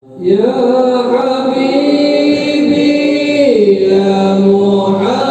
Ya Habibi ya Muhammad.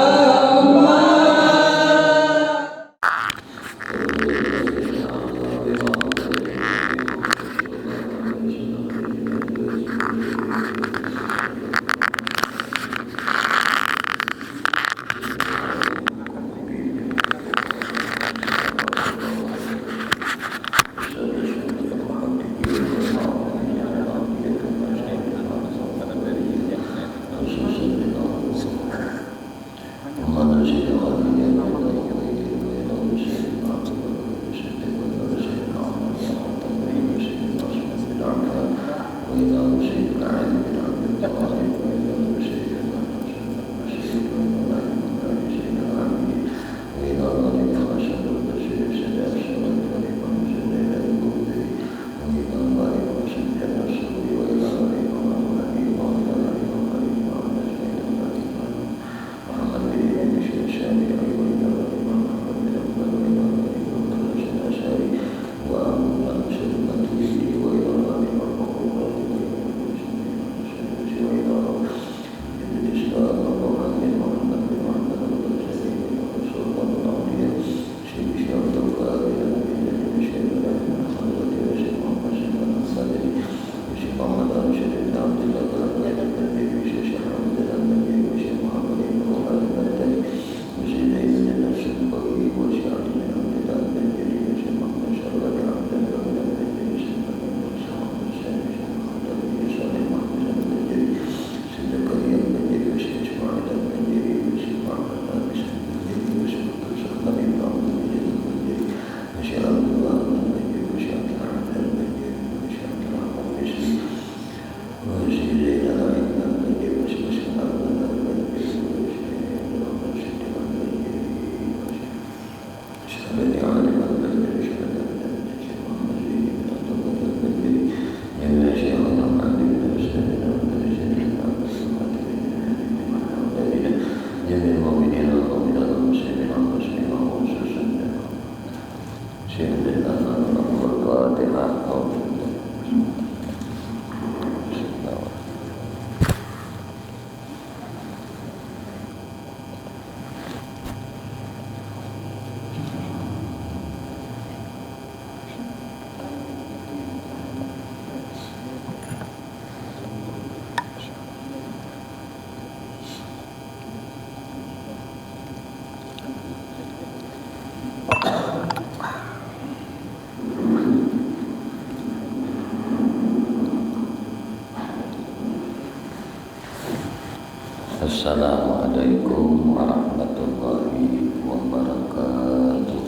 Assalamualaikum warahmatullahi wabarakatuh.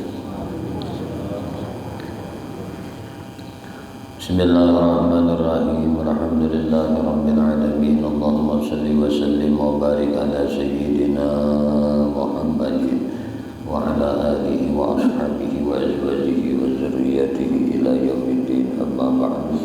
Bismillahirrahmanirrahim. Alhamdulillahi rabbil alamin. Allahumma shalli wa sallim wa barik ala sayyidina Muhammadin wa ala alihi wa ashabihi wa azwajihi wa zurriyyatihi ila yaumiddin. Amma ba'du.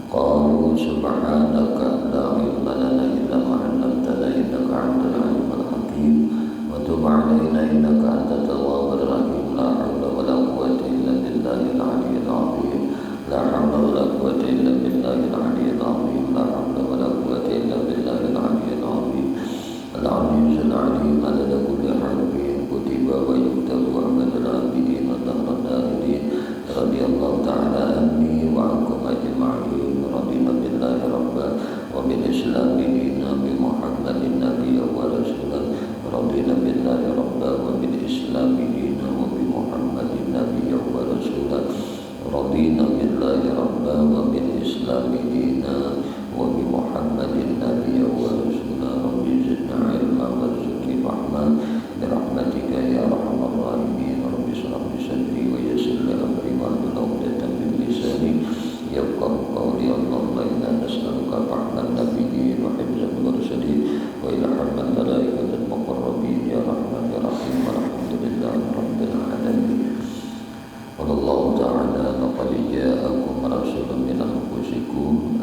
Qalu subhanaka la ilma lana illa ma 'allamtana innaka antal alimul hakim wa tub 'alaina innaka antat tawwabur rahim. La haula wa la quwwata illa billahil 'aliyyil 'azim. La haula wa la quwwata illa billahil 'aliyyil 'azim. La haula wa la quwwata illa billahil 'aliyyil 'azim. Al-'aliyyul 'alim 'adada kulli harfin kutiba wa yuktabu 'amadul 'abidin wa dahran dahidin. Radiyallahu ta'ala anni wa ankum ajma'in. Radina billahi rabba wa bil islami dina bi Muhammadin nabiyya wa rasulan. Radina billahi rabba wa bil islami dina wa bi Muhammadin nabiyya wa rasulan. Radina billahi rabba wa bil islami dina wa bi Muhammadin nabiyya wa rasulan. Rabbi zidna ilma warzuqni fahma bi rahmatika ya arhamar rahimin. Rabbi shrah li sadri wa yassir li amri wahlul 'uqdatam min lisani yafqahu qawli. Allahumma inna nas'aluka fahman nabiyyin wa hifzal mursalin wa ilhamal malaikatil muqarrabin ya rahman ya rahim. Alhamdulillahi rabbil alamin. Wallahu ta'ala laqad ja'akum rasulun min anfusikum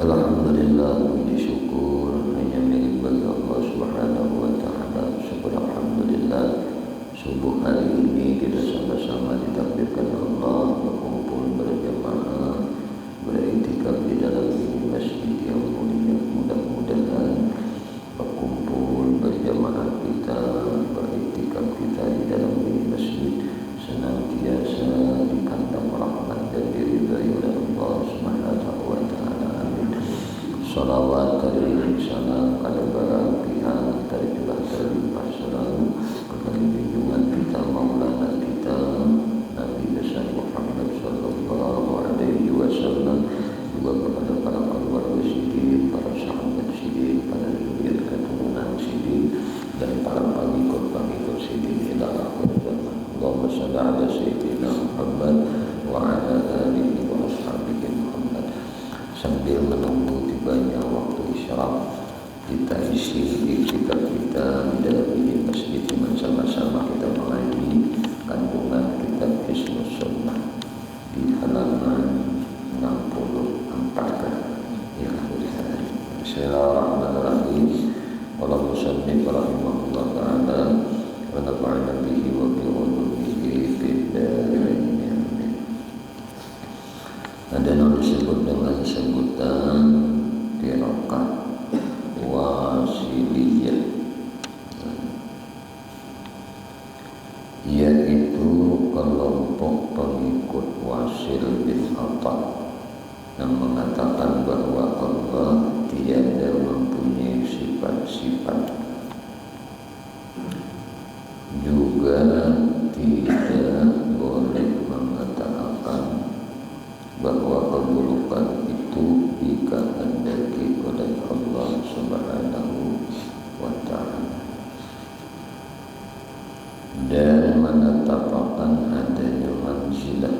Alhamdulillah, puji syukur hanya milik bagi Allah Subhanahu wa Ta'ala. Syukur alhamdulillah, subuh hari ini kita sama-sama ditakdirkan Allah berkumpul berjamaah beriktikaf di dalam ini masjid yang mulia. Mudah-mudahan berkumpul berjamaah kita beriktikaf kita di dalam ini masjid senantiasa dikandang rahmat dan diridhai oleh Allah Subhanahu wa Ta'ala. Salawat dari salam pada barang pihak terjulah terlimpah selalu kepada junjungan kita Maulana kita Nabi besar Muhammad sallallahu alaihi wasallam, juga kepada para keluarga siddiq, para sahabat siddiq, para zuriat keturunan siddiq, dan para pengikut siddiq ila akhir zaman. Allahumma shalli ala sayyidina Muhammad wa ala alihi wa ashabihi Muhammad. Sambil menunggu tibanya waktu isyraq, kita isi iktikaf kita di dalam ini masjid dengan sama-sama kita mengaji kandungan kitab Hisnus Sunnah di halaman 64. Ya, Bismillahirrahmanirrahim. Qala musannif rahimahullah ta'ala wa nafa'ana bihi wa bi ulumihi fid dharain. Ada yang disebut dengan sebutan firqah wasiliyah, yaitu kelompok pengikut Wasil bin Atha yang mengatakan bahwa Allah tiada mempunyai sifat-sifat, juga tidak boleh mengatakan bahwa keburukan itu dikehendaki oleh Allah Subhanahu wa Ta'ala, dan menetapkan adanya manzilah,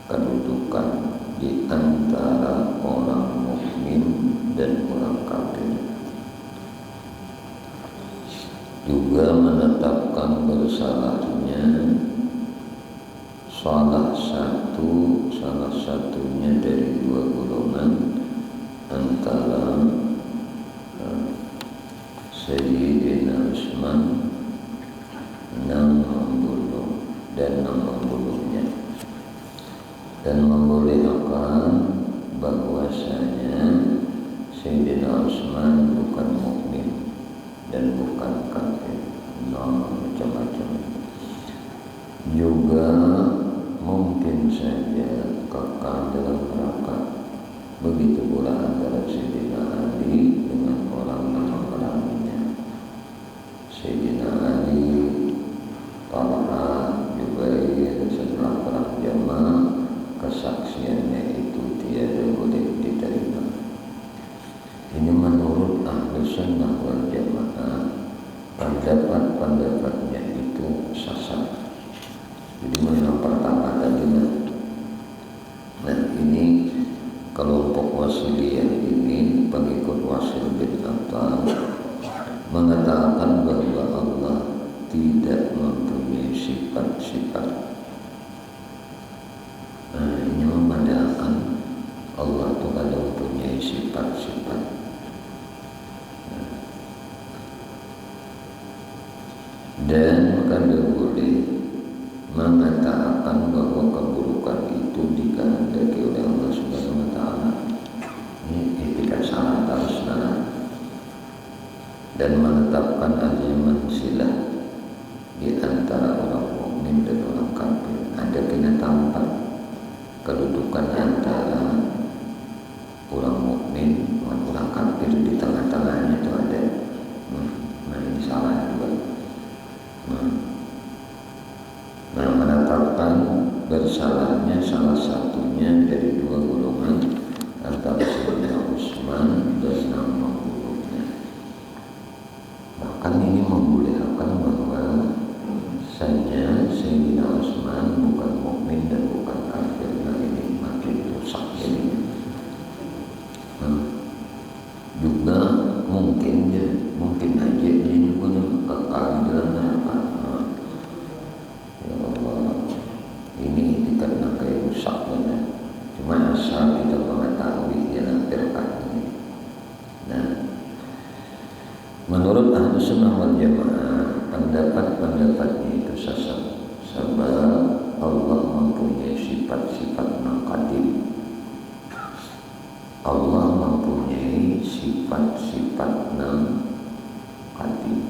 kedudukan di antara orang mukmin dan orang kafir, juga menetapkan bersalahnya salah satunya dari dua golongan antara Sayyidina Utsman yang membunuh dan membunuhnya, dan membolehkan bahwasanya Sayyidina Utsman bukan mukmin dan bukan kafir, macam-macam. Juga mungkin saja kekal dalam neraka. Begitu pula antara Sayyidina Ali dengan orang yang memeranginya. Sayyidina Ali, Talha, Jubair setelah perang Jamal, kesaksiannya itu tiada boleh diterima. Ini menurut Ahlu Sunnah wal Jamaah, pendapat-pendapatnya itu sesat. Jadi yang pertama tadi, nah ini kelompok Wasiliyah ini pengikut Wasil bin Atha mengatakan bahwa Allah tidak mempunyai sifat-sifat. Nah, ini memandangkan Allah itu ada mempunyai sifat-sifat. Dan kada boleh mengatakan bahwa keburukan itu dikehendaki oleh Allah Subhanahu wa Ta'ala. Ini etikat salah terus, dan menetapkan adanya manzilah di antara orang mukmin dan orang kafir. Ada kena tampak kedudukan antara orang mukmin dengan orang kafir, di tengah-tengahnya itu ada. Nah, ini salah juga. Menetapkan bersalahnya salah satunya dari dua golongan antara Sayyidina Utsman dan yang membunuhnya. Bahkan ini membolehkan menurut Ahlus Sunnah wal Jamaah, pendapat-pendapatnya itu sesat. Sebab Allah mempunyai sifat-sifat qadim. Allah mempunyai sifat-sifat qadim.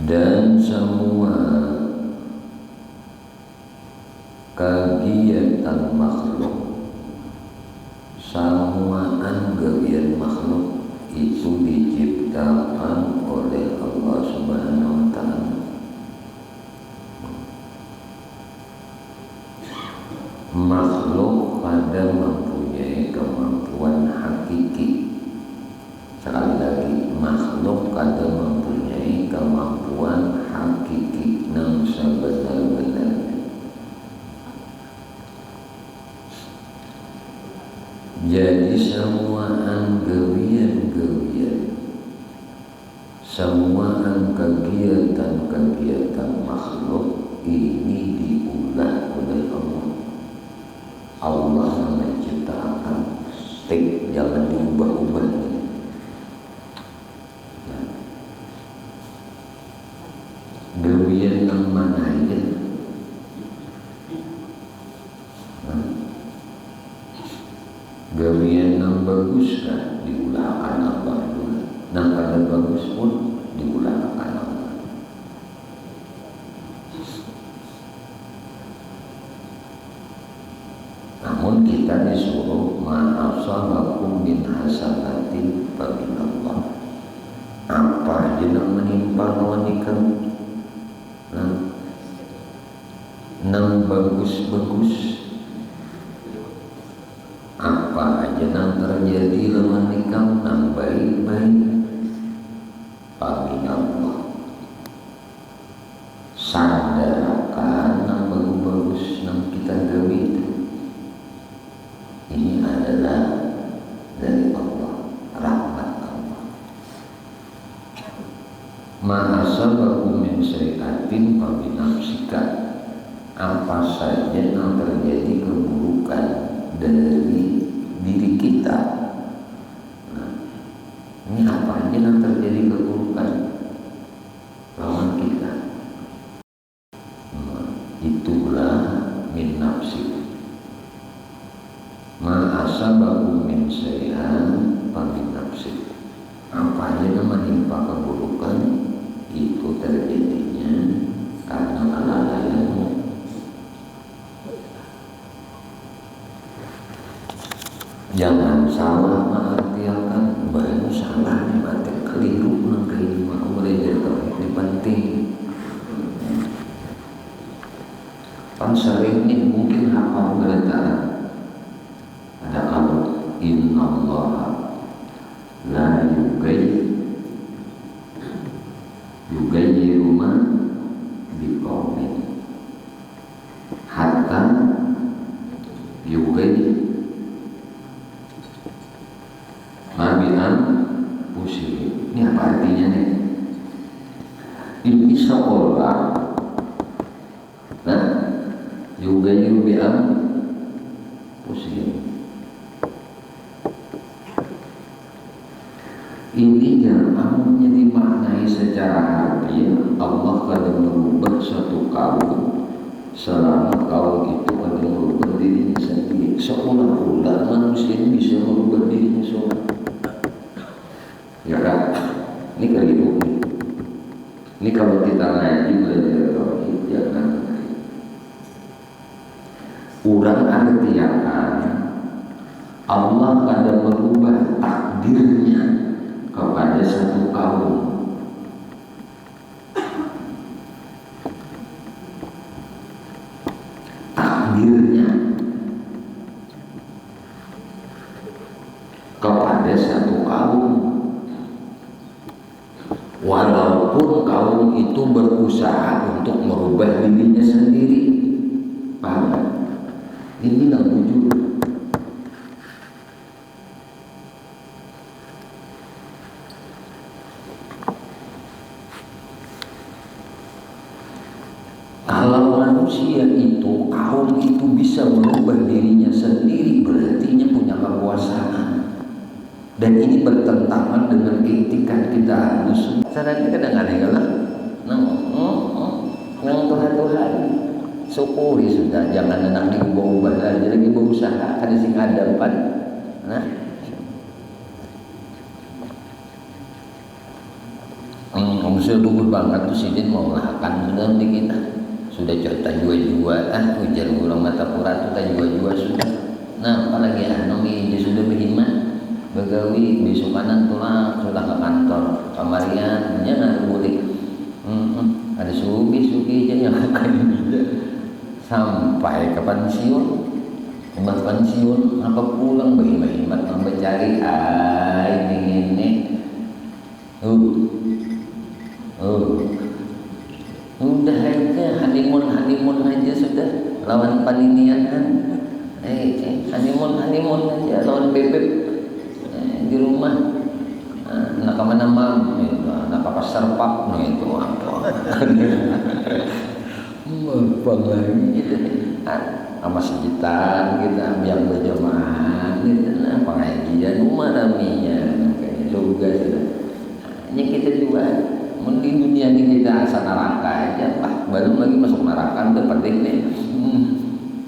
Dan semua kegiatan makhluk, semua anggapin makhluk itu diciptakan oleh Allah Subhanahu wa Ta'ala. Makhluk pada mempunyai kemampuan hakiki. Sekali lagi, makhluk pada mempunyai kemampuan hakiki yang sebenar-benarnya. Jadi semua kegiatan makhluk ini diulah oleh Allah. Allah menciptakan, jangan diubah-ubah. Gawian yang mana aja? Gawian yang bagus kan diulahkan Allah dulu. Nah kalau bagus pun diulahkan Allah. Namun kita disuruh ma'asabakum min hasanatin faminallah. Apa aja yang menimpa wanita nang bagus-bagus, apa aja yang terjadi lawan nikah nang baik-baik, paminallah. Sandarkan nang bagus-bagus nang kita gawe itu, ini adalah dari Allah, rahmat Allah. Ma'asabakum min syai'atin faminafsika. Apa saja yang terjadi keburukan dari diri kita. Nah, ini apa aja yang terjadi keburukan lawan kita. Itulah min nafsi. Ma'asabakum min syai'an fa min nafsi. Apa aja yang menimpa keburukan itu terjadinya karena kelalaianmu. Jangan salah mengartikan baru salah nih mati keliru nang kehidupan belajar itu penting. Kan sering ini mungkin hafal belajar ada kalau innallaha la yugayyiru ma biqaumin hatta yugayyiru pusing. Ini apa artinya nih? Ini seolah juga pusing. Ini jangan dimaknai secara harfiah. Allah kadang merubah suatu kaum selama kaum itu kadang merubah dirinya sendiri. Seolah-olah manusia bisa merubah dirinya sendiri. Ya kan? Ini keliru. Ini kalau kita ngaji belajar tauhid jangan urang artian Allah kadang merubah takdirnya kepada satu kaum. Takdirnya kepada satu kaum. Walaupun kaum itu berusaha untuk merubah dirinya sendiri. Paham? Ini yang jujur. Kalau manusia itu, kaum itu bisa merubah dirinya sendiri, berarti punya kekuasaan. Dan ini bertentangan dengan etika kita harus. Caranya kadang-kadang lah, yang Tuhan syukuri sudah, jangan enak diubah-ubah lagi berusaha ada sing hadapan. Nah, sudah bagus banget tuh sidin mau lakukan sudah di kita sudah cerita jua-jua ujar burung mata pura tuh jua-jua sudah. Nah apalagi nomi dia sudah berhimat begawi besok kanan tulang sudah ke kantor kamarian jangan boleh ada sugi aja yang akan sampai ke pensiun apa pulang berhimat mencari ini udah aja honeymoon aja sudah lawan paninian honeymoon aja lawan bebek di rumah nak kemana mam nak ke pasar pak itu apa apa lagi gitu sama sejitan kita yang berjamaah gitu nah pengajian rumah namanya kayak juga sudah ini kita juga di dunia ini kita asal neraka aja baru lagi masuk neraka itu penting nih.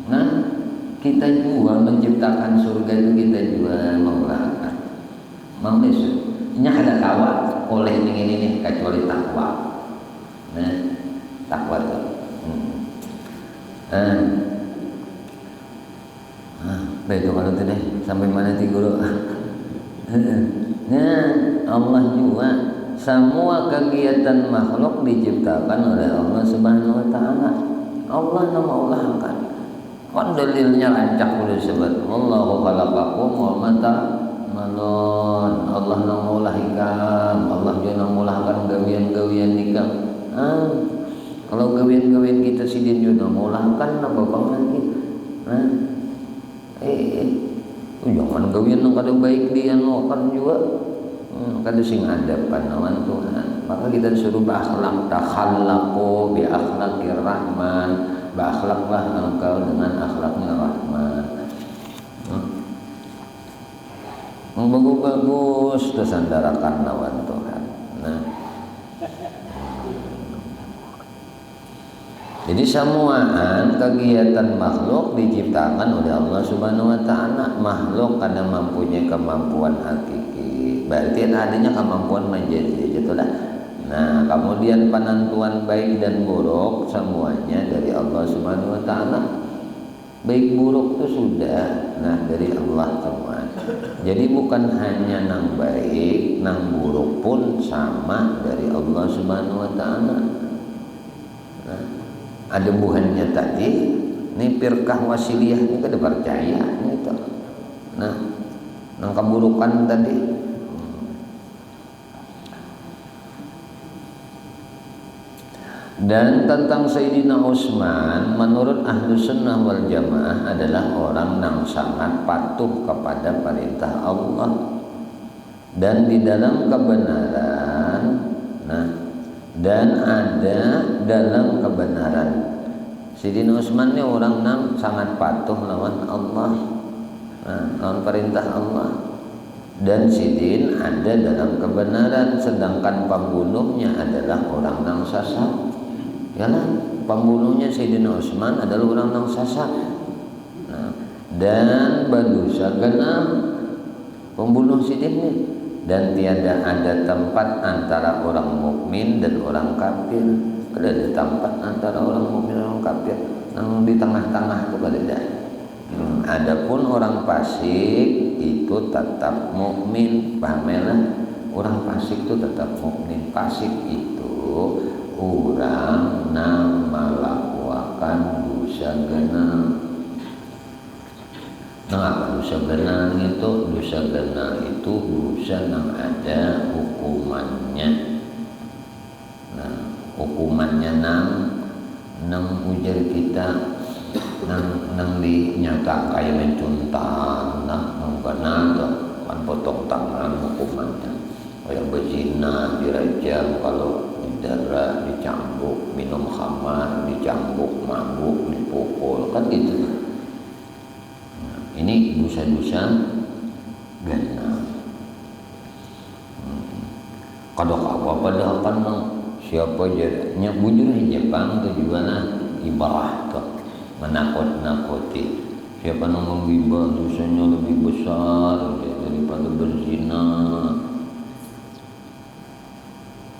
Nah kita juga menciptakan surga itu kita juga menggunakan ini ada tawa oleh ini kecuali takwa. Nah takwa tuh baik kalau itu deh sampai mana sih guru. Nah Allah juga semua kegiatan makhluk diciptakan oleh Allah Subhanahu wa taala. Allah memeliharakan. Kan dalilnya lancak boleh sebut. Allahu khalaqakum wa ma ta'malun. Allah memeliharakan. Allah juga memeliharakan gawian-gawian nikah. Kalau gawian-gawian kita sidin juga memeliharakan apa bang lagi? Jangan gawian nang kada baik dia kan juga. Kada sing hadapan lawan Tuhan. Maka kita disuruh berakhlak, takhallaqu bi akhlaqir rahman, berakhlaklah engkau dengan akhlaknya Rahman. Bagus kesandarakan lawan Tuhan. Nah, jadi semuaan kegiatan makhluk diciptakan oleh Allah Subhanahu wa taala. Makhluk karena mempunyai kemampuan hakiki. Berarti adanya kemampuan menjadi itulah. Nah, kemudian penentuan baik dan buruk semuanya dari Allah Subhanahu wa taala. Baik buruk itu sudah dari Allah semua. Jadi bukan hanya nang baik, nang buruk pun sama dari Allah Subhanahu wa taala. Nah, ada buhannya tadi, ini firqah wasiliyah ini kada percaya itu. Nah, nang keburukan tadi dan tentang Sayyidina Utsman menurut ahlu sunnah wal jamaah adalah orang yang sangat patuh kepada perintah Allah dan di dalam kebenaran dan ada dalam kebenaran. Sayyidina Utsman ini orang yang sangat patuh lawan Allah, lawan perintah Allah, dan sidin ada dalam kebenaran, sedangkan pembunuhnya adalah orang yang sesat. Ya lah, pembunuhnya Sayyidina Utsman adalah orang yang sesat. Dan berdosa genap pembunuh sidin ini, dan tiada ada tempat antara orang mukmin dan orang kafir. Ada tempat antara orang mukmin dan orang kafir, yang di tengah-tengah itu ada. Adapun orang fasik itu tetap mukmin, pamelah. Orang fasik itu tetap mukmin. Fasik itu orang yang melakukan dosa genap. Nah, dosa genap itu dosa yang ada hukumannya. Nah, hukumannya nang ujar kita nang dinyata kayak mencuntan, nang benar kan potong tangan hukumannya. Kayak berzina dirajam, kalau darah dicambuk, minum khamar dicambuk, mabuk kan gitu. Nah, ini dosa-dosa genap. Kadang apa padahal kan siapa jadinya bujur Jepang tujuannya ibarat tuh menakut-nakuti. Siapa yang menggibah dosanya lebih besar daripada berzina.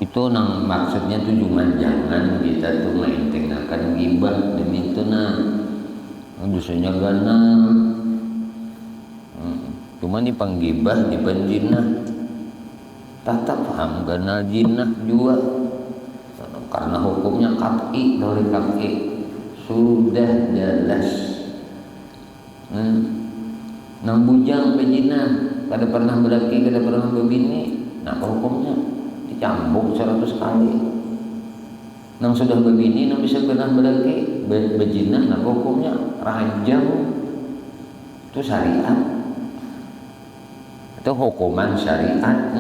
Itu nang maksudnya tuh cuma jangan kita tuh maintengakan gibah demi itu dosanya ganal. Cuma di panggibah di panjinah tak paham ganal jinah juga karena hukumnya kat'i dari kat'i sudah jelas. Nang bujang bejina kada pernah berlaki kada pernah berbini, nah hukumnya dicambuk 100 kali. Nang sudah berbini nang bisa pernah berlaki bejina, nah hukumnya rajam. Itu syariat, itu hukuman syariat.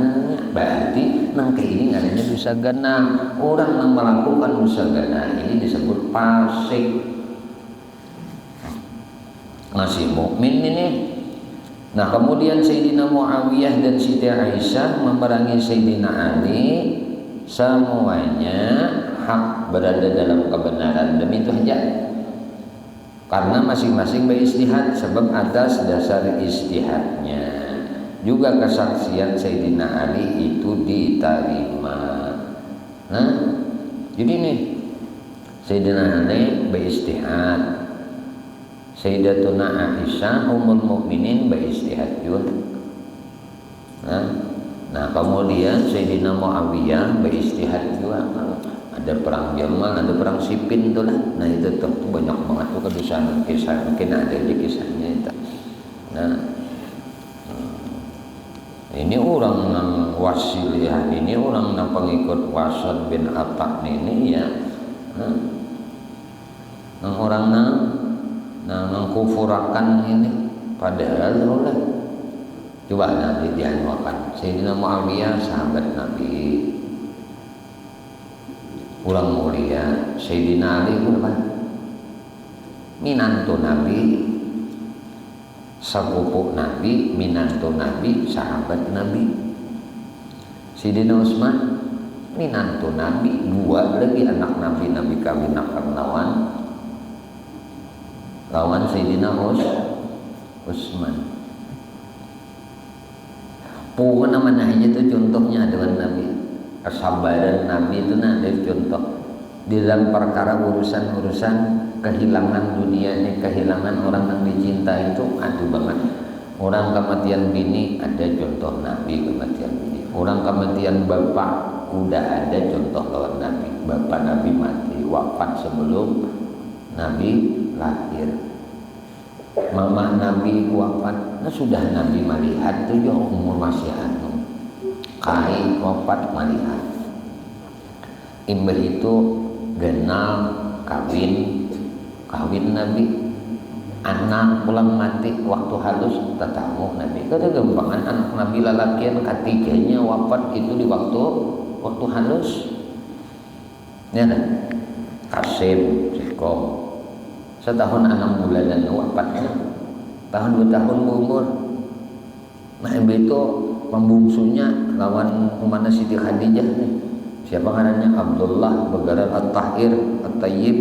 Berarti nang ini adanya dosa gana. Orang yang melakukan dosa gana ini disebut fasik, masih mukmin ini. Nah kemudian Sayyidina Muawiyah dan Siti Aisyah memerangi Sayyidina Ali, semuanya hak berada dalam kebenaran. Demi itu aja, karena masing-masing berijtihad, sebab atas dasar ijtihadnya juga kesaksian Sayyidina Ali itu diterima. Nah jadi nih Sayyidina Ali berijtihad, Sayyidatuna Aisyah Ummul Mukminin berijtihad juga. Nah kemudian Sayyidina Muawiyah berijtihad juga. Ada perang Jamal, ada perang Siffin tuh lah. Nah itu tuh banyak banget tuh kedusan kisah, mungkin ada aja kisahnya itu. Nah ini orang yang wasiliyah ini, orang yang pengikut Wasad bin Atta ini ya. Nah orang yang mengkufurakan ini padahal Allah. Coba nanti dianwakan Sayyidina Muawiyah sahabat Nabi, orang mulia. Sayyidina Ali apa? Minantu Nabi, sepupu Nabi, minantu Nabi, sahabat Nabi. Sayyidina Utsman minantu Nabi, dua lagi anak Nabi, Nabi kawin lawan Sayyidina Utsman. Pun nama aja itu contohnya dengan Nabi. Kesabaran Nabi itu ada contoh di dalam perkara urusan kehilangan dunia ini, kehilangan orang yang dicinta itu aduh banget. Orang kematian bini ada contoh Nabi kematian bini. Orang kematian bapak udah ada contoh lawan Nabi. Bapak Nabi mati wafat sebelum Nabi lahir. Mama Nabi wafat, nah sudah Nabi melihat tuh ya umur masih anu. Kai wafat melihat. Imbah itu genal kawin Nabi, anak pulang mati waktu halus tetamu Nabi. Kada gampangan anak Nabi lalakian ketiganya wafat itu di waktu halus. Ya kan? Kasim, Sikom, 1 tahun 6 bulan dan wafatnya, tahun 2 tahun umur. Nah itu pembungsunya lawan umana Siti Khadijah nih. Siapa ngarannya? Abdullah Bagaran At-Tahir At-Tayyib,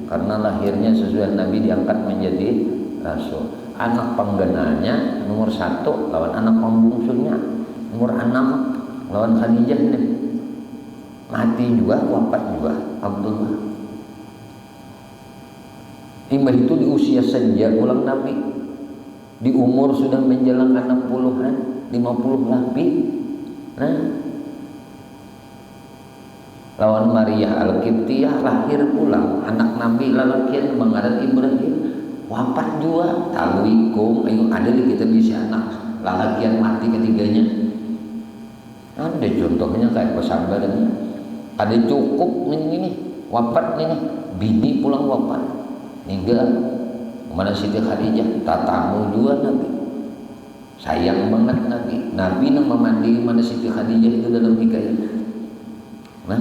karena lahirnya sesudah Nabi diangkat menjadi rasul. Anak penggananya nomor 1 lawan anak pembungsunya nomor 6 lawan Khadijah nih. Mati juga, wafat juga Abdullah. Imbah itu di usia senja ulang Nabi, di umur sudah menjelang 60-an, 50 lebih. Nah lawan Maria Al-Qibtiyah lahir pula anak Nabi lalakian mengaran Ibrahim, wafat juga. Tawikum ayo ada di kita bisa anak lalakian mati ketiganya. Ada contohnya kayak pesabaran, ada cukup ini wafat ini, bini pulang wafat hingga mana Siti Khadijah tatamu juga Nabi, sayang banget Nabi yang memandi mana Siti Khadijah itu dalam hikayat. Nah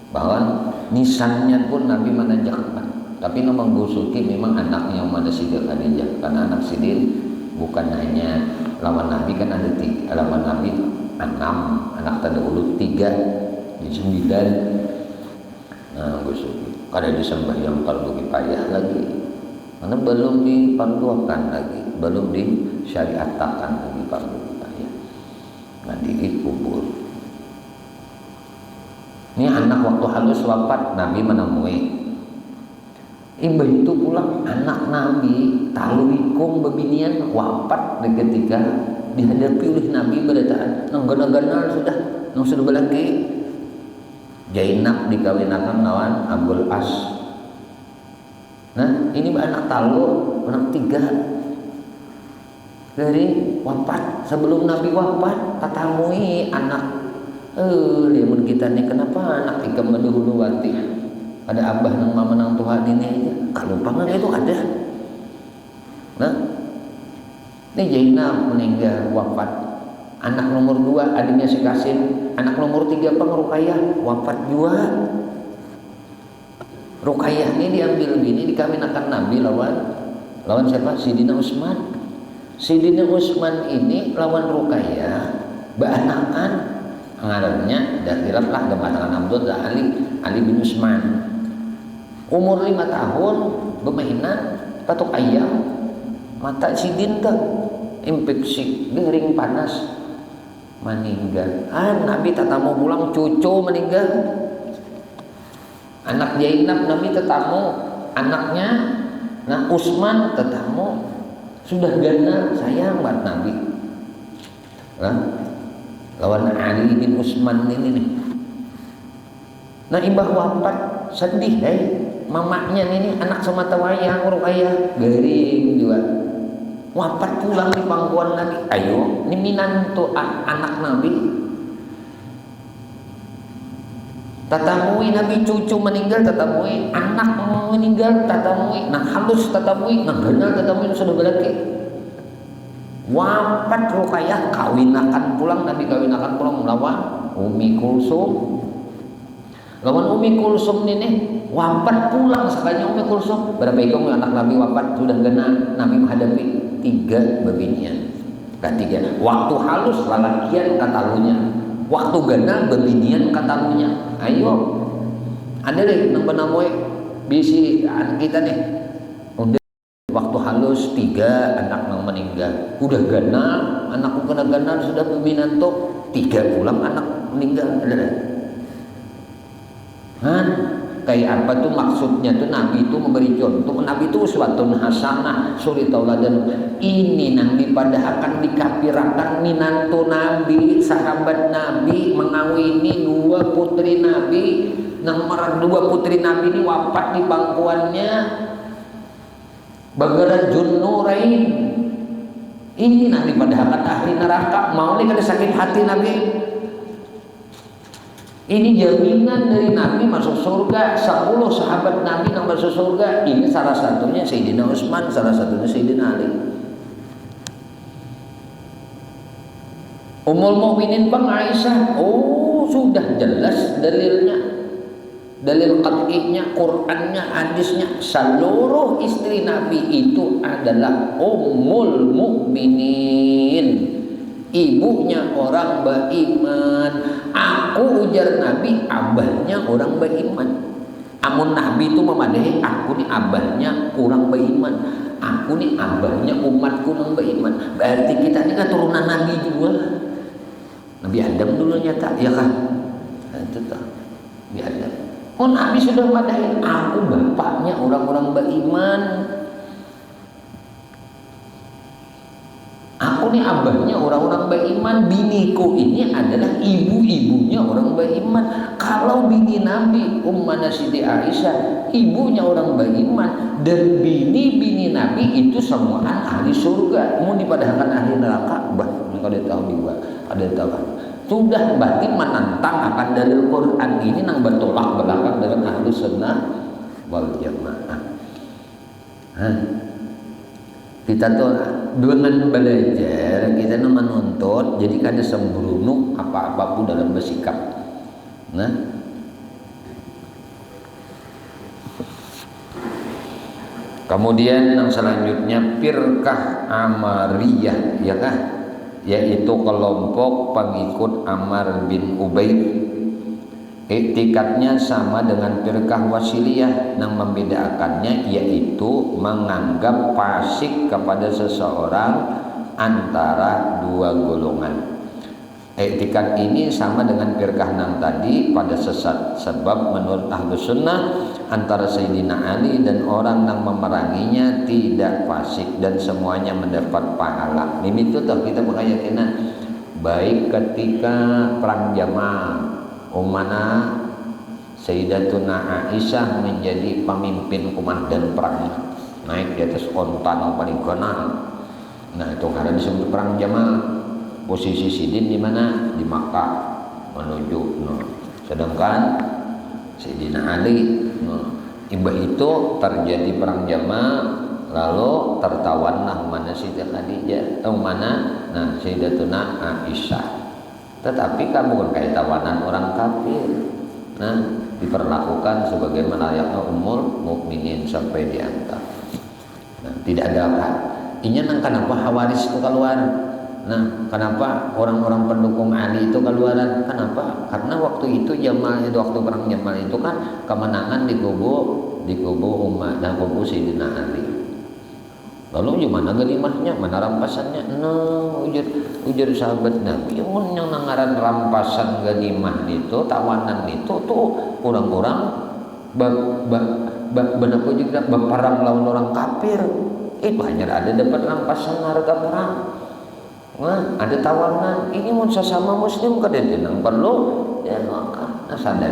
bahwa nisannya pun Nabi menanjakkan Tapi memang Busuki memang anaknya yang mana Siti Khadijah, karena anak Sidin bukan hanya lawan Nabi, kan ada tiga, lawan Nabi 6, anak terdahulu 3, jadi 9. Nah Busuki kada disembahyang fardu kifayah lagi, karena belum diparduakan lagi, belum disyariatakan lagi fardu kifayah. Nah dikubur. Ini anak waktu halus wafat, Nabi menemui. Ibu itu pulang anak Nabi taluikum bebinian wafat ketika dihadapi oleh Nabi berataan nang gana-gana sudah belaki. Zainab dikawinakan lawan Abul As. Nah ini anak talu, anak 3 dari wafat. Sebelum Nabi wafat tatamui anak limun kita nih, kenapa anak ikam mendahuluwati ada abah nang mama nang Tuhan ini aja kalumpangan itu ada. Nah ini Zainab meninggal wafat, anak nomor 2 adiknya si Kasim, anak nomor 3 Ruqayyah wafat juga. Ruqayyah ini diambil bini dikawinakan Nabi lawan siapa? Sidina Utsman. Sidina Utsman ini lawan Ruqayyah baanakan ngarannya dan hilaflah gematangan Abdul Ali bin Utsman. Umur 5 tahun bermainan katuk ayam, mata sidin teh infeksi gering panas meninggal. Nabi tatamu pulang cucu meninggal. Anak Zainab Nabi tetamu, anaknya nah Utsman tetamu sudah gana sayang buat Nabi. Lawan Ali bin Utsman ini nih. Nah imbah wafat sedih mamanya ini anak semata wayang Ruqayyah garing juga. Wafat pulang di pangkuan Nabi. Ayo, ini minantu anak Nabi. Tatamui Nabi cucu meninggal, tatamui anak meninggal, tatamui nah halus, tatamui nah benar, tatamui sudah berarti wafat Ruqayyah kawinakan pulang Nabi, kawinakan pulang lawan Umi Kulsum. Lawan Umi Kulsum ini wafat pulang sekalinya Umi Kulsum. Berapa ikong anak Nabi wafat sudah gana Nabi menghadapi 3 bebinian. Dan 3 waktu halus lalakian katalunya, waktu gana bebinian katalunya. Ayo ada deh nang benamoy bisi kita nih. Waktu halus 3 anak nang meninggal, udah gana anakku kena gana sudah bebinian tuh 3 pulang anak meninggal. Ada kayak apa tuh maksudnya tuh Nabi itu memberi contoh. Nabi itu uswatun hasanah, suri tauladan. Ini nanti pada akan dikapirakan minantu Nabi, sahabat Nabi mengawini 2 putri Nabi. Nomor 2 putri Nabi ini wafat di pangkuannya Bagara Junnurain. Ini nanti pada akan ahli neraka. Mau nih kada sakit hati Nabi. Ini jaminan dari Nabi masuk surga. 10 sahabat Nabi yang masuk surga. Ini salah satunya Sayyidina Utsman, salah satunya Sayyidina Ali. Ummul Mukminin Bang Aisyah, sudah jelas dalilnya. Dalil qat'iynya, Qur'annya, hadisnya, seluruh istri Nabi itu adalah Ummul Mukminin. Ibunya orang beriman. Aku ujar Nabi abahnya orang beriman. Amun Nabi itu memadahi aku nih abahnya orang beriman, aku nih abahnya umatku yang beriman. Berarti kita ini keturunan Nabi juga. Nabi Adam dulu nyata ya kan. Itu tuh Nabi Adam. Nabi sudah memadahi aku bapaknya orang-orang beriman. Aku nih abahnya orang-orang beriman, biniku ini adalah ibu-ibunya orang beriman. Kalau bini Nabi Ummana Siti Aisyah ibunya orang beriman, dan bini-bini Nabi itu semua ahli surga. Mau dipadahkan ahli neraka, kalau dia tahu juga, ada tahu. Sudah berarti menantang akan dalil Quran ini nang bertolak belakang dengan ahli sunnah wal jamaah. Kita tuh dengan belajar kita menuntut, jadi kada sembrono apa-apapun dalam bersikap. Nah, Kemudian yang selanjutnya firqah Amariyah, ya kah? Yaitu kelompok pengikut Ammar bin Ubaid. Iktikadnya sama dengan firqah Wasiliyah, yang membedakannya yaitu menganggap fasik kepada seseorang antara dua golongan. Iktikad ini sama dengan firqah yang tadi pada sesat, sebab menurut Ahlus Sunnah antara Sayyidina Ali dan orang yang memeranginya tidak fasik dan semuanya mendapat pahala. Ini itu tuh kita berkeyakinan baik ketika perang Jamal, umana Sayyidatuna Aisyah menjadi pemimpin komandan perang, naik di atas onta yang paling kanan. Nah itu karena disebut perang Jamal. Posisi Sidin di mana? Di Makkah menuju. Sedangkan Sayyidina Ali, iba itu terjadi perang Jamal, lalu tertawanlah mana Siti Khadijah, mana Sayyidatuna Aisyah. Tetapi kamu bukan kayak tawanan orang kafir. Nah, diperlakukan sebagaimana layaknya Ummul Mukminin sampai diantar. Nah, tidak ada apa. Ini kenapa Hawaris itu keluar? Nah, kenapa orang-orang pendukung Ali itu keluaran? Kenapa? Karena waktu itu Jamal itu, waktu perang Jamal itu kan kemenangan di kubu umat dan kubu Sayyidina Ali. Lalu gimana ganimahnya? Mana rampasannya? Nah, ujar sahabat Nabi, yang nangaran rampasan ganimah itu, tawanan itu tuh orang-orang benar juga berperang lawan orang kafir. Itu hanya ada dapat rampasan harga perang. Nah, ada tawanan ini mau sesama muslim kadang-kadang perlu ya maka sadar.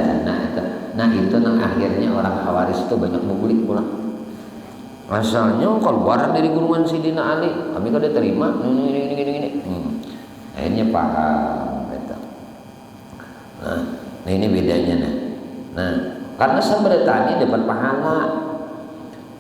Nah itu nang akhirnya orang Khawarij itu banyak membeli pula. Asalnya keluar dari gulungan Sayyidina Ali, kami kada terima ini. Akhirnya paham gitu. Nah, ini bedanya nah. Karena sebenarnya dapat pahala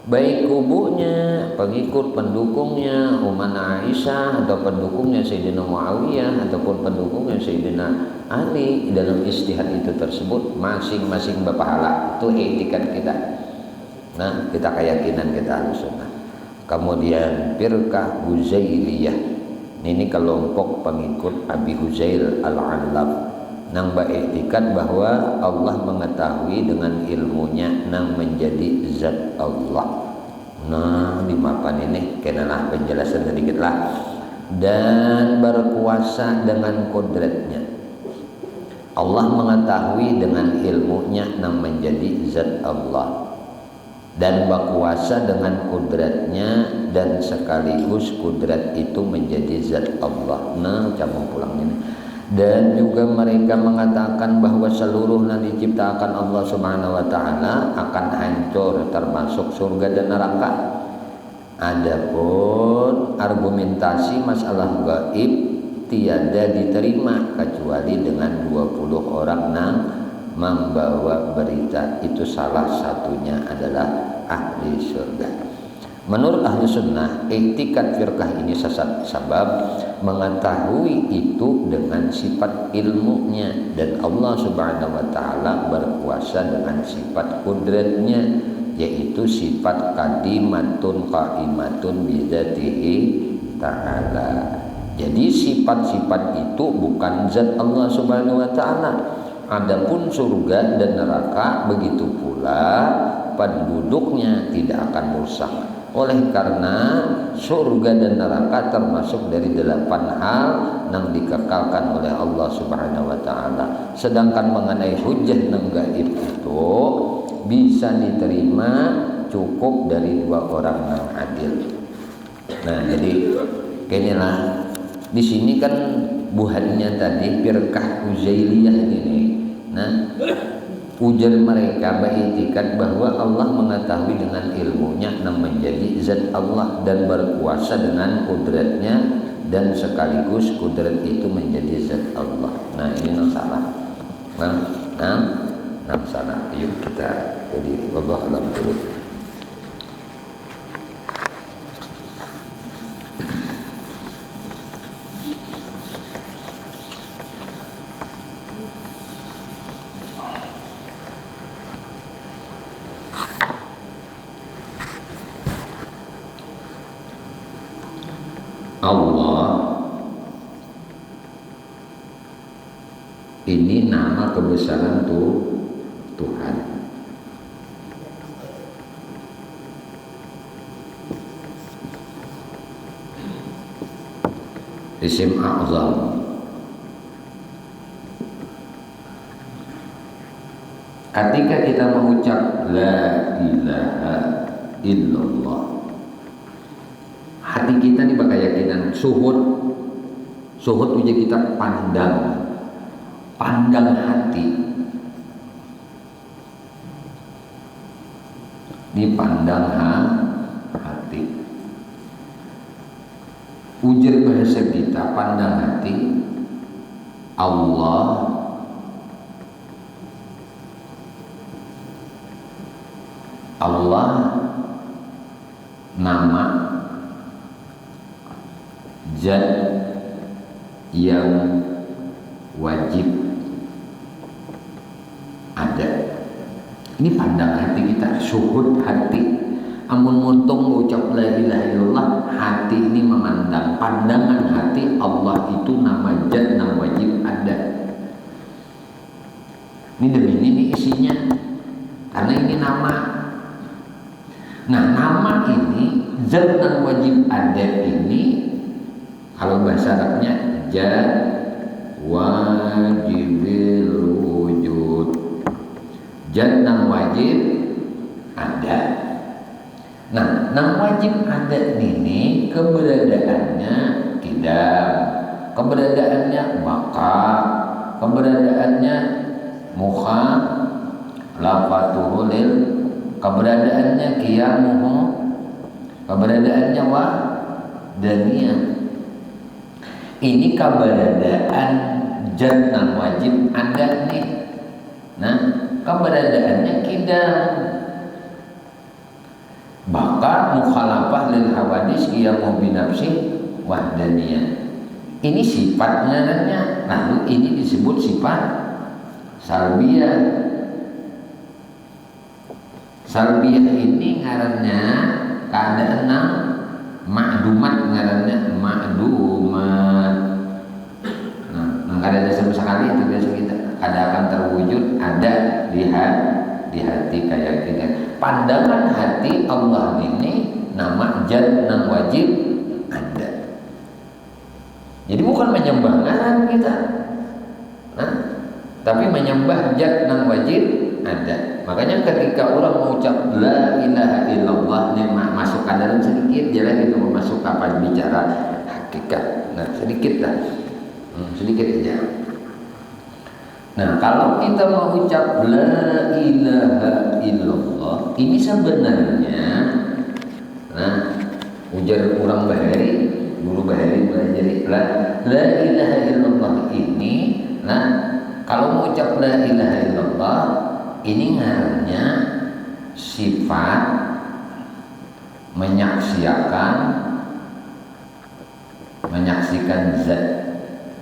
baik kubunya, pengikut pendukungnya Ummuna Aisyah atau pendukungnya Sayyidina Muawiyah ataupun pendukungnya Sayyidina Ali, dalam istihad itu tersebut masing-masing berpahala. Itu iktikad kita. Nah, kita keyakinan kita Ahlussunnah. Kemudian firqah Huzailiyah. Ini kelompok pengikut Abi Huzail Al-Allaf nang beriktikad bahwa Allah mengetahui dengan ilmunya nang menjadi zat Allah. Nah di mapan ini kenalah penjelasan sedikit lah. Dan berkuasa dengan kodratnya. Allah mengetahui dengan ilmunya nang menjadi zat Allah, dan berkuasa dengan kodratnya, dan sekaligus kodrat itu menjadi zat Allah. Nah kamu pulang ini. Dan juga mereka mengatakan bahwa seluruh yang diciptakan Allah Subhanahu wa taala akan hancur, termasuk surga dan neraka. Adapun argumentasi masalah gaib tiada diterima kecuali dengan 20 orang yang membawa berita. Itu salah satunya adalah ahli surga. Menurut ahli sunnah, iktikad firqah ini sesat, sebab mengetahui itu dengan sifat ilmunya, dan Allah Subhanahu wa taala berkuasa dengan sifat kudratnya, yaitu sifat qadimatun qaimatun bidzatihi ta'ala. Jadi sifat-sifat itu bukan zat Allah Subhanahu wa taala. Adapun surga dan neraka begitu pula penduduknya tidak akan rusak. Oleh karena surga dan neraka termasuk dari 8 hal yang dikekalkan oleh Allah Subhanahu wa taala. Sedangkan mengenai hujjah yang gaib itu bisa diterima cukup dari 2 orang yang adil. Nah, jadi inilah di sini kan buhannya tadi firqah Huzailiyah ini. Nah, ujar mereka beriktikad bahwa Allah mengetahui dengan ilmunya yang menjadi zat Allah dan berkuasa dengan kudratnya, dan sekaligus kudrat itu menjadi zat Allah. Nah ini yang salah. Nah salah. Yuk kita berdiri. Wallahu a'lam bishawab. Allah ini nama kebesaran Tuhan. Isim a'zam. Ketika kita mengucap la ilaha illallah, hati kita ini berkeyakinan suhud uja kita pandang hati. Ini pandang hati. Ujar bahasa kita pandang hati. Allah nama zat yang wajib ada. Ini pandang hati kita, syuhud hati. Amun muntung mengucap la ilaha illallah, hati ini memandang, pandangan hati Allah itu nama zat yang wajib ada. Ini demi ini isinya, karena ini nama. Nah, nama ini zat yang wajib ada ini, kalau bahasa Arabnya zat wajibil wujud, zat yang wajib ada. Nah, yang wajib ada ini keberadaannya tidak, keberadaannya baka, keberadaannya mukha, lafatuhu lil, keberadaannya qiyamuhu, keberadaannya wahdaniyah. Ini keberadaan zat yang wajib ada nih. Nah, keberadaannya kidam, baka mukhalafah lil hawadis qiyamuhu binafsi wahdaniyah. Ini sifat ngarannya. Lalu ini disebut sifat salbiyah. Salbiyah ini ngarannya keadaan ma'dumat, ngarannya ma'dumat. Nah, kada ada sama sekali itu biasa kita. Ada akan terwujud, ada di hati kayak kita. Pandangan hati Allah ini nama zat yang wajib ada. Jadi bukan menyembah ngaran kita, nah, tapi menyembah zat yang wajib ada. Makanya ketika orang mengucap la ilaha illallah, ini masukkan dalam sedikit, jalan itu masuk apa bicara hakikat. Nah, sedikit lah, sedikit aja. Nah, kalau kita mengucap la ilaha illallah, ini sebenarnya, nah, ujar orang Bahari, guru Bahari belajar la ilaha illallah ini. Nah, kalau mengucap la ilaha illallah ini ngarannya sifat menyaksikan zat.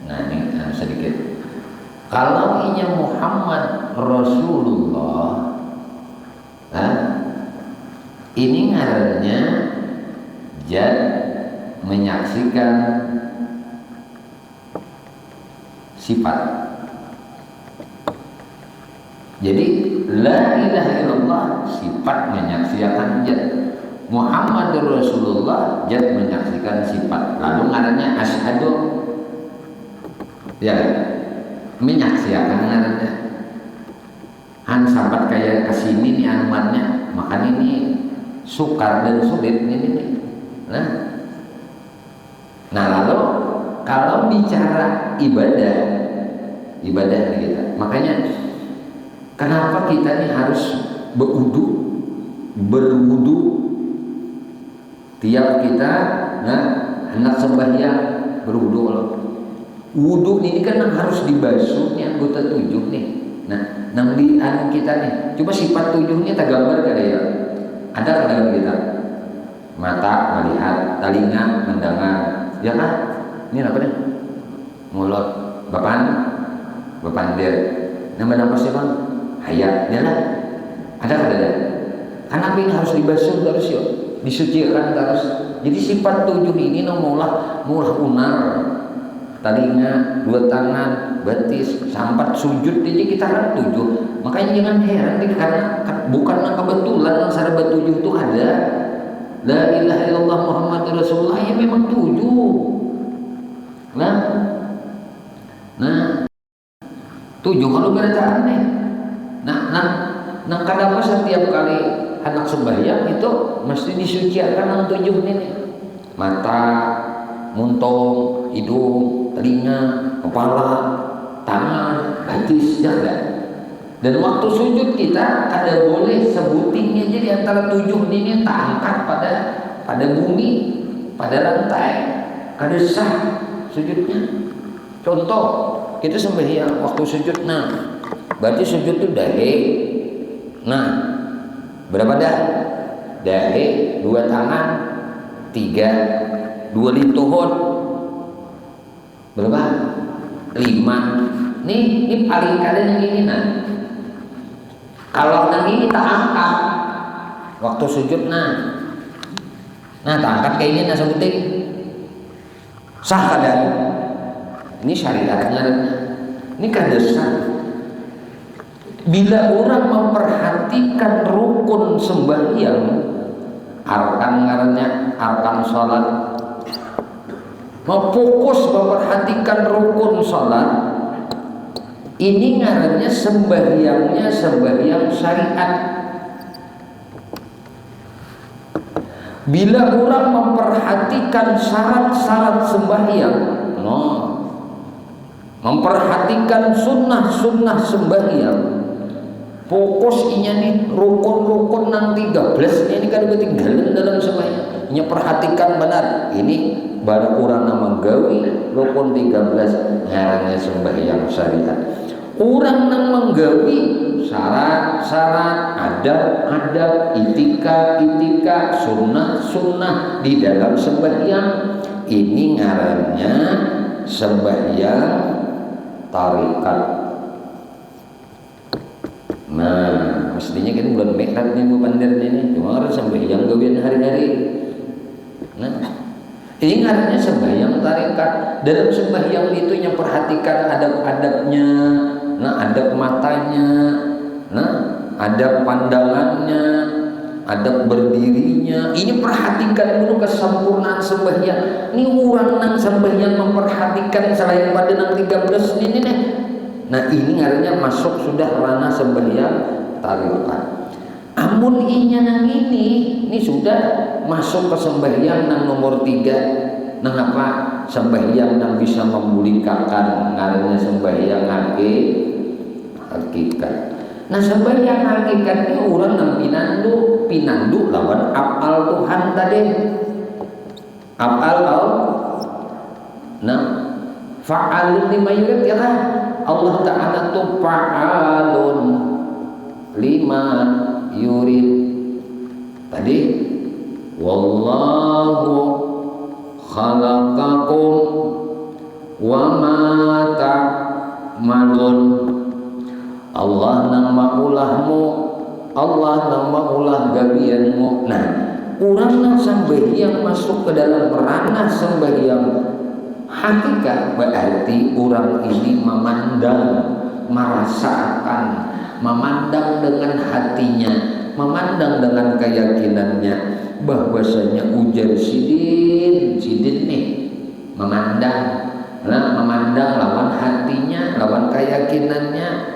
Nah, ini sedikit. Kalau inya Muhammad Rasulullah, nah, ini ngarannya zat menyaksikan sifat. Jadi la ilaha illallah sifat menyaksikan zat, Muhammad Rasulullah zat menyaksikan sifat. Lalu ngarannya asyhadu, ya, menyaksikan ngarannya. Sampai kayak kesini nih anuannya, makan ini sukar dan sulit ini. Nah lalu kalau bicara ibadah kita, makanya kenapa kita ini harus berwudu tiap kita hendak sembahyang berwudu. Wudu ini kan harus dibasuh nih anggota 7 nih. Nah, nang di anu kita nih, coba sifat 7-nya tak gambar kada ya? Ada kada dalam kita? Mata melihat, telinga mendengar, ya kan? Ini apa nih? Mulut, bapandir. Nama sih bang? Hayat, ya lah. Ada kada ada? Kenapa ini harus dibasuh terus yuk? disucikan terus. Jadi sifat 7 ini mulah unar, telinga, 2 tangan, betis, sampai sujud jadi kita kan 7. Makanya jangan heran karena bukanlah kebetulan yang sarbat 7 itu ada. La ilaha illallah Muhammadur Rasulullah ya memang 7. Nah 7 kalau berarti aneh. Nah kenapa setiap kali anak sembahyang itu mesti disucikan yang 7 ini? Mata, muntung, hidung, telinga, kepala, tangan, betis, jaga. Dan waktu sujud kita ada boleh sebutingnya, jadi antara 7 ini tak angkat pada bumi, pada lantai, kada sah sujudnya. Contoh kita sembahyang waktu sujud, berarti sujud itu dahi. Berapa dah? Dahi 2 tangan 3, 2 lintuhun berapa? 5. Ini paling kadang yang ini kalau yang ini tak angkat waktu sujud tak angkat kayak ini sebuting sah kadang. Ini syariatnya, ini kan sah. Bila orang memperhatikan rukun sembahyang, arkan sholat, mau fokus memperhatikan rukun sholat, ini ngarannya sembahyangnya sembahyang syariat. Bila orang memperhatikan syarat-syarat sembahyang, memperhatikan sunnah-sunnah sembahyang, fokus nih rukun-rukun 13 ini kan ketinggalan dalam sembahyang. Perhatikan benar, ini baru orang nama gawi rukun 13 ngarannya sembahyang syariat. Orang yang menggawi syarat-syarat, adab-adab, itika, sunnah-sunnah di dalam sembahyang, ini ngarannya sembahyang tarikat. Mestinya kan bulan Mi'raj nih Bu Pandir ini, cuma orang sembahyang gawian hari-hari. Ini ngarannya sembahyang tarikat. Dalam sembahyang itu yang perhatikan adab-adabnya, adab matanya, adab pandangannya, adab berdirinya. Ini perhatikan dulu kesempurnaan sembahyang. Ini orang yang sembahyang memperhatikan selain pada 13 ini nih. Ini ngarannya masuk sudah ranah sembahyang tarikat. Amun inya ini sudah masuk ke sembahyang yang nomor 3. Apa? Sembahyang yang bisa memulikakan, ngarannya sembahyang hakikat. Sembahyang hakikat ini orang yang pinandu lawan af'al Tuhan tadi. Af'al fa'alun lima yurid ya kan? Allah Ta'ala tuh fa'alun lima yurid. Tadi wallahu khalaqakum wa ma ta'malun. Allah nang maulahmu, Allah nang maulah gawianmu. Orang nang sembahyang masuk ke dalam ranah sembahyang hakikat, berarti orang ini memandang, merasakan, memandang dengan hatinya, memandang dengan keyakinannya bahwasanya ujar sidin nih memandang lawan hatinya, lawan keyakinannya.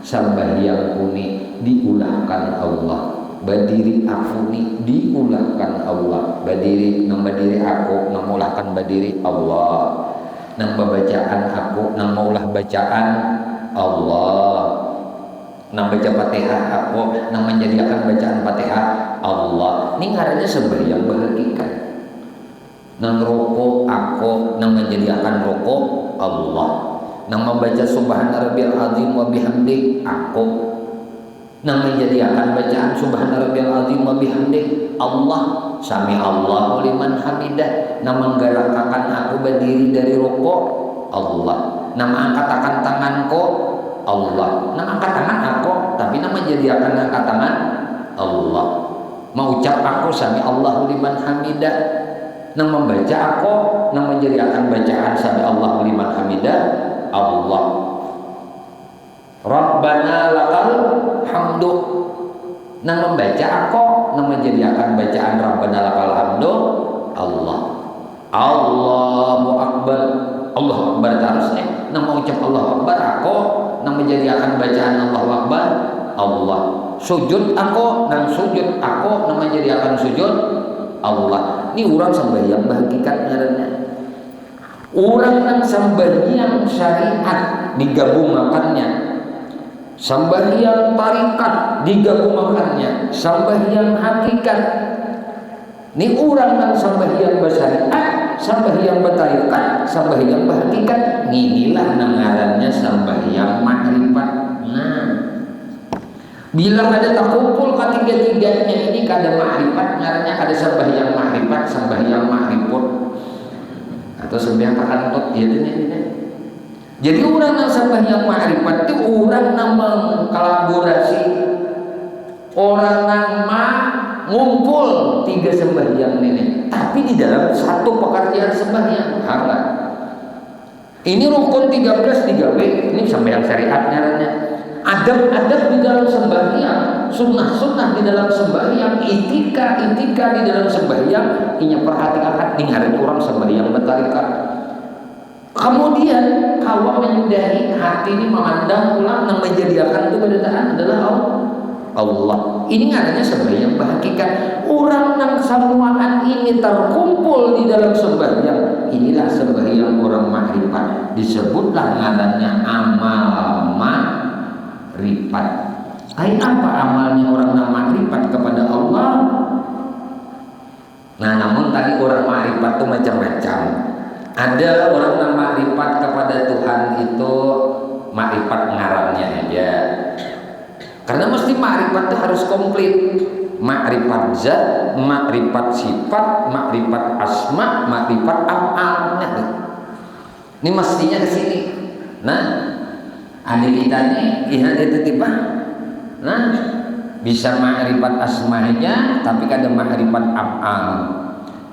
Sembahyang kuni diulahkan Allah, berdiri aku ni diulahkan Allah, berdiri aku namulahkan berdiri Allah, nang bacaan aku nang maulah bacaan Allah, nang baca Fatihah aku nang menjadikan bacaan Fatihah Allah. Ini ngarannya sembahyang berhakikat. Nang rokok aku nang menjadikan rokok Allah, nang membaca subhana rabbiyal azim wa bihamdi aku nang menjadikan bacaan subhana rabbiyal azim wa bihamdi Allah, sami Allahu liman hamidah, nang menggerakkan aku berdiri dari rukuk Allah, nang angkatakan tanganku Allah, nang angkat tangan aku tapi nang menjadikan angkat tangan Allah. mau ucap aku sami Allahu liman hamidah, nang membaca aku nang menjadikan bacaan sami Allahu liman hamidah Allah. Rabbana lakal hamdu, nang membaca aku nang menjadikan bacaan Rabbana lakal hamdu Allah. Allahu akbar, Allahu akbar terus nang mengucap Allahu akbar aku nang menjadikan bacaan Allahu akbar Allah. Sujud aku nang sujud aku nang menjadikan sujud Allah. Ini orang sembahyang hakikat ngaranna. Orang nang sembahyang syariat digabungkannya, sembahyang tarikat digabungkannya, sembahyang hakikat. Ini orang nang sembahyang bersyariat, sembahyang bertarikat, sembahyang berhakikat. Inilah ngarannya sembahyang makrifat. Nah, bila ada terkumpul ketiga-tiganya ini kada makrifat, ngarannya kada sembahyang makrifat, sembahyang makrifat atau sembahyang takantut ya ini. Jadi orang yang sembahyang makrifat itu orang yang mengkolaborasi, orang yang ngumpul tiga sembahyang ini, tapi di dalam satu pekerjaan sembahyang. Apa? Ini rukun 13 3W, ini sembahyang syariat ngarannya. Adab-adab di dalam sembahyang, sunnah-sunnah di dalam sembahyang, itika di dalam sembahyang, ini perhatikan dengarin orang sembahyang bertarikat. Kemudian kawan menyudahi hati ini memandang ulang yang menjadikan itu kedatangan adalah Allah. Ini adanya sembahyang berhakikat. Orang yang samuaan ini terkumpul di dalam sembahyang, inilah sembahyang orang makrifat. Disebutlah ngarannya amal makrifat. Kayak apa amalnya orang yang makrifat kepada Allah? Nah, namun tadi orang makrifat itu macam-macam. Ada orang yang makrifat kepada Tuhan itu makrifat ngarannya aja. Karena mesti makrifat itu harus komplit. Makrifat zat, makrifat sifat, makrifat asma, makrifat af'al. Ini mestinya ke sini. Nah, adik kita nih lihat itu tiba. Nah, bisa makrifat asmanya tapi kada makrifat af'al.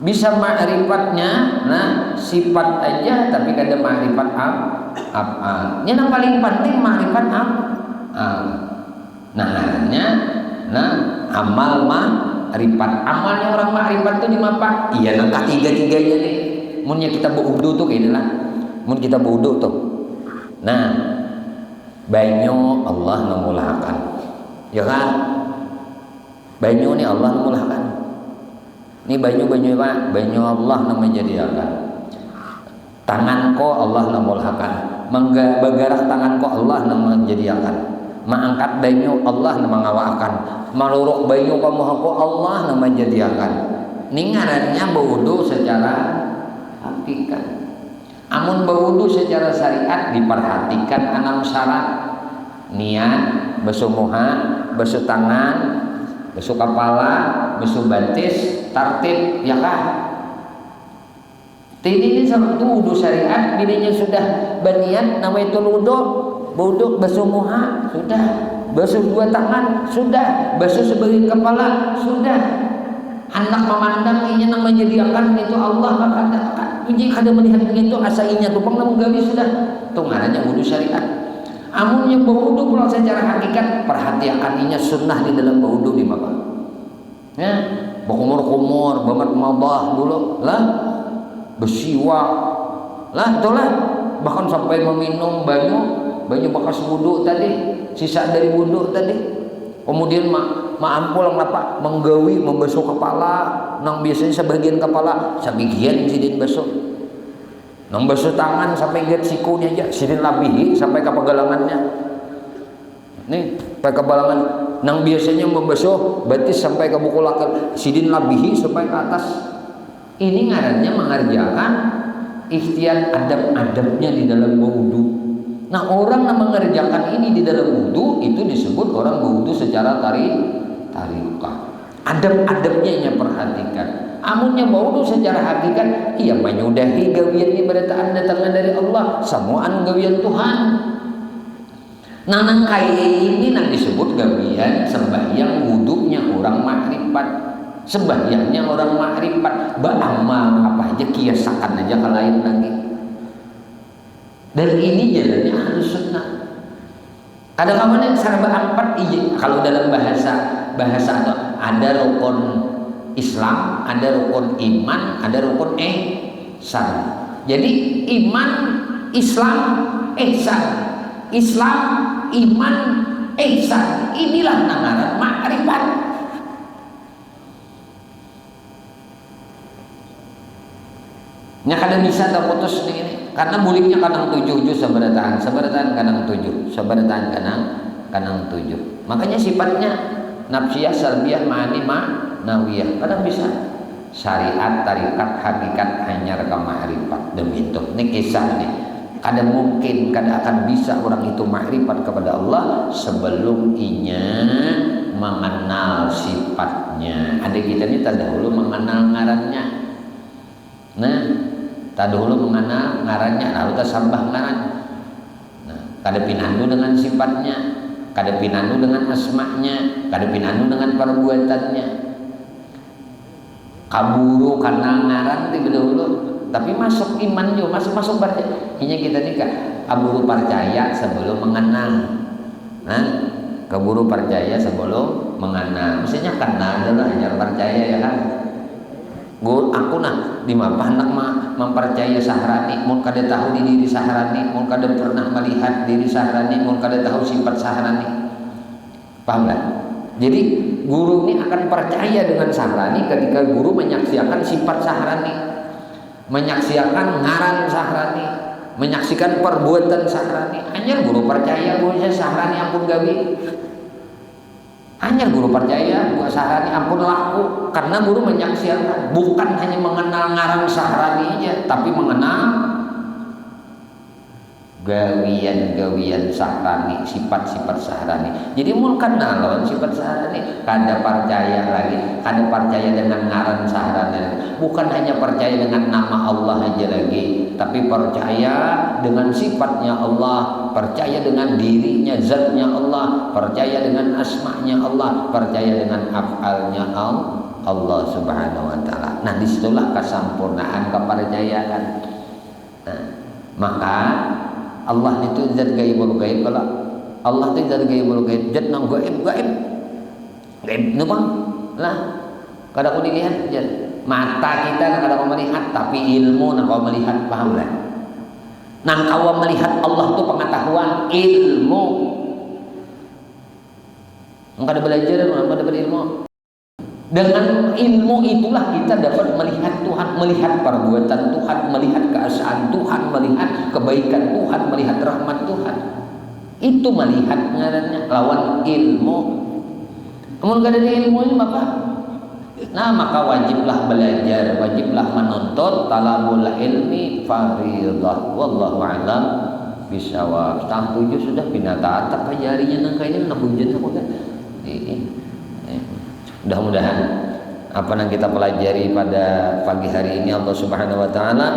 Bisa ma'rifatnya, nah sifat aja tapi kada ma'rifat af'al. Ini yang paling penting ma'rifat af'al. Nah amal ma'rifat. Amalnya orang ma'rifat itu di apa? Iya, nang ketiga-tiganya nih. Munnya kita berwudu tuh kayak lah. Mun kita berwudu tuh. Nah, banyu Allah namulahakan. Ya kan? Banyu nih Allah namulahakan. Ini banyu apa? Banyu Allah yang menjadikan. Tanganku Allah yang mulhakan. Bergerak tanganku Allah yang menjadikan. Mengangkat banyu Allah yang mengawakan. Maluruk banyu kamu Allah yang menjadikan. Ini ngarannya berwudu secara hakikat. Amun berwudu secara syariat diperhatikan 6 syarat. Niat, basuh muha, basuh tangan, basuh kepala, basuh batis, tartib, ya kah? Ini satu wudu syariat, bilinya sudah berniat nawaitul wudu, basuh muha, sudah, basuh 2 tangan, sudah, basuh sebagian kepala, sudah. Anak memandang ini yang menjadikan itu Allah akan uji kada melihat itu asainya tupang namun gawi sudah. Itu ngarannya wudu syariat. Amun yang berwudu pulang secara hakikat, perhatikan sunnah di dalam berwudu di mana? Ya, berkumur-kumur, bermadah dulu, lah, bersiwak, lah, itulah, bahkan sampai meminum banyu bekas wudu tadi, sisa dari wudu tadi. Kemudian maampul apa? Menggawi, membasuh kepala, nang biasanya sebagian kepala, sebagian sidin basuh. Nang basuh tangan sampai get sikunya aja, sidin labihi sampai ke pegalangannya. Nih, sampai ke pegalangan. Nang biasanya membasuh batis sampai ke buku lakal, sidin labihi sampai ke atas. Ini ngarannya mengerjakan ikhtiar adab-adabnya di dalam wudu. Nah, orang yang mengerjakan ini di dalam wudu itu disebut orang wudu secara tarikah. Adab-adabnya yang perhatikan. Amunnya wudu secara hakikat, ia menyudahi gawian ini berataan datangnya dari Allah, samuan gawian Tuhan. Nanang kaya ini nang disebut gawian sembahyang wudunya orang makrifat. Sembahyangnya orang makrifat, beramal apa aja kiasakan aja ke lain lagi. Dan ini jalannya Ahlus Sunnah. Ada kamarnya serba empat iya. Kalau dalam bahasa atau ada rukun Islam, ada rukun iman, ada rukun ihsan. Jadi iman, Islam, ihsan. Islam, iman, ihsan. Inilah ngaran makrifat. Nya kada bisa tak putus ini karena buliknya kadang 7 sabarataan kadang 7 sabarataan kadang 7. Makanya sifatnya nafsiyah, salbiyah, ma'ani, ma'nawiyah. Kadang bisa syariat, tarikat, hakikat, hanya rekam ma'rifat demi itu. Ini kisah nih. Kada mungkin, kada akan bisa orang itu ma'rifat kepada Allah sebelum inya mengenal sifatnya. Ada kita ini terdahulu mengenal ngarannya. Nah, terdahulu mengenal ngarannya, lalu tersambah ngaran. Nah, kada pinandu dengan sifatnya, kada pinandu dengan asma'nya, kada pinandu dengan perbuatannya. Kaburu karena ngaran ti dahulu, tapi masuk iman juga, masuk percaya. Ini kita nikah, kaburu percaya sebelum mengenal. Nah, kaburu percaya sebelum mengenal. Maksudnya kenal adalah hanya percaya ya kan. Aku nah di mapah hendak mempercaya Sahrani, mun kada tahu di diri Sahrani, mun kada pernah melihat diri Sahrani, mun kada tahu sifat Sahrani. Paham gak? Jadi guru ini akan percaya dengan Sahrani ketika guru menyaksikan sifat Sahrani, menyaksikan ngaran Sahrani, menyaksikan perbuatan Sahrani. Hanya guru percaya gurunya Sahrani ampun gawi. Hanya guru percaya buat Sahrani ampun laku karena guru menyaksikan, bukan hanya mengenal ngaran Sahraninya tapi mengenal gawian-gawian Sahrani, sifat-sifat Sahrani. Jadi mun kenal lawan sifat Sahrani, kada percaya lagi, kada percaya dengan ngaran Sahrani. Bukan hanya percaya dengan nama Allah aja lagi, tapi percaya dengan sifatnya Allah, percaya dengan dirinya, zatnya Allah, percaya dengan asma'nya Allah, percaya dengan af'alnya Allah Subhanahu wa taala. Nah, disitulah kesempurnaan kepercayaan. Nah, maka Allah itu zat gaibul gaib. Kalau Allah itu zat gaibul gaib, zat nang gaib nu bang lah kada kau dilihat zat. Mata kita kada kau melihat, tapi ilmu nang kau melihat, paham kan? Nang kau melihat Allah itu pengetahuan, ilmu. Engkau ada belajar, engkau ada berilmu. Dengan ilmu itulah kita dapat melihat Tuhan, melihat perbuatan Tuhan, melihat keesaan Tuhan, melihat kebaikan Tuhan, melihat rahmat Tuhan. Itu melihat ngarannya lawan ilmu. Kemudian kada ada ilmunya Bapak. Nah, maka wajiblah belajar, wajiblah menuntut talabul ilmi fardhah. Wallahu a'lam bishawab. Setengah 7 sudah pindah tatak kajarinya nang kayaknya nak hujan aku kan. Mudah-mudahan apa yang kita pelajari pada pagi hari ini Allah Subhanahu wa taala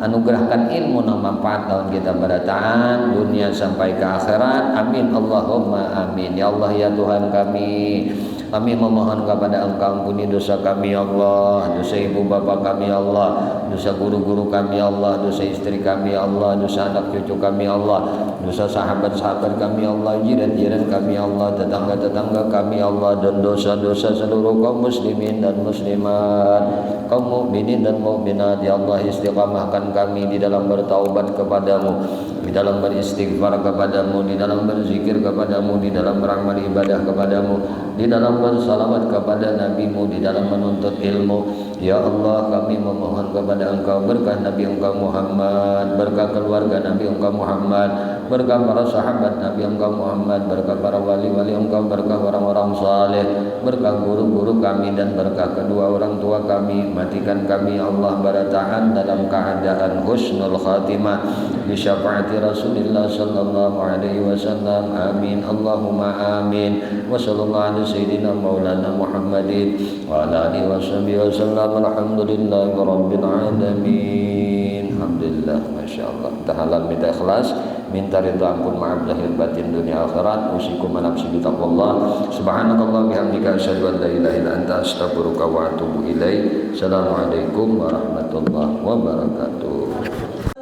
anugerahkan ilmu yang manfaat dalam kita berataan dunia sampai ke akhirat. Amin Allahumma amin. Ya Allah ya Tuhan kami memohon kepada Engkau ampuni dosa kami ya Allah, dosa ibu bapa kami ya Allah, dosa guru-guru kami ya Allah, dosa istri kami ya Allah, dosa anak cucu kami ya Allah, dosa sahabat-sahabat kami ya Allah, jiran-jiran kami ya Allah, tetangga-tetangga kami ya Allah, dan dosa-dosa seluruh kaum muslimin dan muslimat, kaum mukminin dan mukminat ya Allah. Istiqamahkan kami di dalam bertaubat kepadamu, di dalam beristighfar kepadamu, di dalam berzikir kepadamu, di dalam beramal ibadah kepadamu, di dalam bersalawat kepada nabimu, di dalam menuntut ilmu. Ya Allah, kami memohon kepada Engkau berkah Nabi Engkau Muhammad, berkah keluarga Nabi Engkau Muhammad, berkah para sahabat Nabi Engkau Muhammad, berkah para wali-wali Engkau, berkah orang-orang saleh, berkah guru-guru kami dan berkah kedua orang tua kami. Matikan kami ya Allah barataan dalam keadaan husnul khatimah bi syafaati Rasulillah sallallahu alaihi wasallam. Amin Allahumma amin. Wa sallallahu ala sayyidina maulana Muhammadin wa ala alihi washabihi wasallam. Alhamdulillahirabbil alamin. Alhamdulillah, masyaallah. Kita halal minta ikhlas minta ridha ampun maaf lahir batin dunia akhirat. Usikum wa nafsi bi taqwallah. Subhanakallah bihamdika asyhadu an la ilaha illa anta astaghfiruka wa atubu ilaik. Assalamualaikum warahmatullahi wabarakatuh.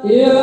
Ya